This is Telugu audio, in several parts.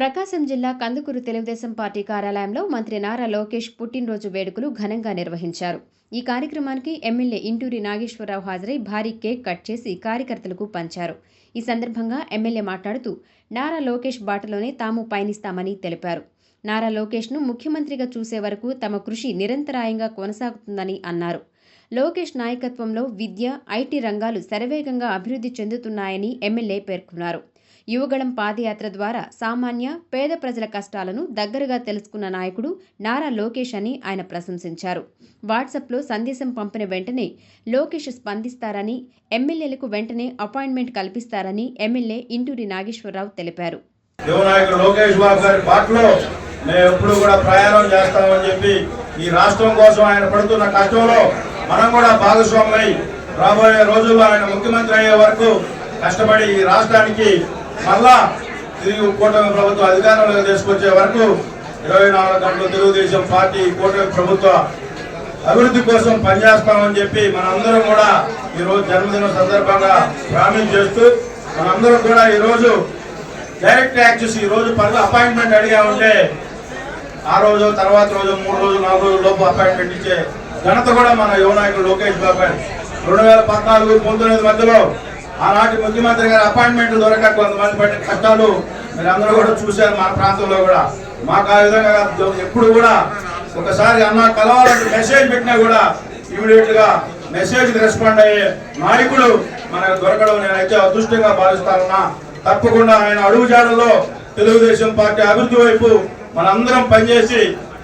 ప్రకాశం జిల్లా కందుకూరు తెలుగుదేశం పార్టీ కార్యాలయంలో మంత్రి నారా లోకేష్ పుట్టినరోజు వేడుకలు ఘనంగా నిర్వహించారు. ఈ కార్యక్రమానికి ఎమ్మెల్యే ఇంటూరి నాగేశ్వరరావు హాజరై భారీ కేక్ కట్ చేసి కార్యకర్తలకు పంచారు. ఈ సందర్భంగా ఎమ్మెల్యే మాట్లాడుతూ నారా లోకేష్ బాటలోనే తాము పయనిస్తామని తెలిపారు. నారా లోకేష్ను ముఖ్యమంత్రిగా చూసే వరకు తమ కృషి నిరంతరాయంగా కొనసాగుతుందని అన్నారు. లోకేష్ నాయకత్వంలో విద్య, ఐటీ రంగాలు శరవేగంగా అభివృద్ధి చెందుతున్నాయని ఎమ్మెల్యే పేర్కొన్నారు. యువగళం పాదయాత్ర ద్వారా సామాన్య, పేద ప్రజల కష్టాలను దగ్గరగా తెలుసుకున్న నాయకుడు నారా లోకేష్ అని ఆయన ప్రశంసించారు. వాట్సాప్లో సందేశం పంపిన వెంటనే లోకేష్ స్పందిస్తారని, ఎమ్మెల్యేలకు వెంటనే అపాయింట్మెంట్ కల్పిస్తారని ఎమ్మెల్యే ఇంటూరి నాగేశ్వరరావు తెలిపారు. ఎప్పుడు కూడా ప్రయాణం చేస్తామని చెప్పి ఈ రాష్ట్రం కోసం ఆయన పడుతున్న కష్టంలో మనం కూడా భాగస్వాములై రాబోయే రోజుల్లో ఆయన ముఖ్యమంత్రి అయ్యే వరకు కష్టపడి ఈ రాష్ట్రానికి మళ్ళా తిరిగి కూటమి ప్రభుత్వం అధికారంలో తీసుకొచ్చే వరకు 24 గంటలు తెలుగుదేశం పార్టీ కూటమి ప్రభుత్వ అభివృద్ధి కోసం పనిచేస్తామని చెప్పి మనందరం కూడా ఈరోజు జన్మదిన సందర్భంగా ప్రామిస్ చేస్తూ మనందరం కూడా ఈరోజు డైరెక్ట్ యాక్సెస్ ఈ రోజు అపాయింట్మెంట్ అడిగా ఉంటే ఆ రోజు తర్వాత రోజు 3 రోజులు 4 రోజుల లోపు అపాయింట్మెంట్ ఇచ్చే ఘనత కూడా మన యువ నాయకుడు లోకేష్ బాబు గారు 2014-19 మధ్యలో ఆనాటి ముఖ్యమంత్రి గారి అపాయింట్మెంట్ దొరక కొంతమంది పడిన కష్టాలు మీరు అందరూ కూడా చూశారు. మన ప్రాంతంలో కూడా మాకు ఆ విధంగా ఎప్పుడు కూడా ఒకసారి అన్న కలవాలంటే మెసేజ్ పెట్టినా కూడా ఇమీడియట్ గా మెసేజ్ రెస్పాండ్ అయ్యే నాయకుడు మనకు దొరకడం నేనైతే అదృష్టంగా భావిస్తానన్నా. తప్పకుండా ఆయన అడుగుజాడల్లో తెలుగుదేశం పార్టీ అభివృద్ధి వైపు మనందరం పనిచేసి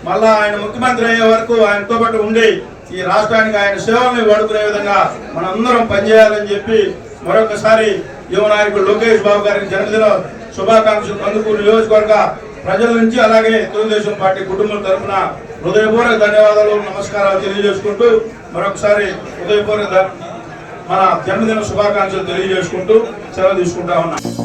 మళ్ళా ఆయన ముఖ్యమంత్రి అయ్యే వరకు ఆయనతో పాటు ఉండి ఈ రాష్ట్రానికి ఆయన సేవల్ని వాడుకునే విధంగా మనందరం పనిచేయాలని చెప్పి మరొకసారి యువ నాయకుడు లోకేష్ బాబు గారికి జన్మదిన శుభాకాంక్షలు కందుకూరు నియోజకవర్గ ప్రజల నుంచి అలాగే తెలుగుదేశం పార్టీ కుటుంబం తరఫున హృదయపూర్వక ధన్యవాదాలు, నమస్కారాలు తెలియజేసుకుంటూ మరొకసారి హృదయపూర్వక మన జన్మదిన శుభాకాంక్షలు తెలియజేసుకుంటూ సెలవు తీసుకుంటా ఉన్నాం.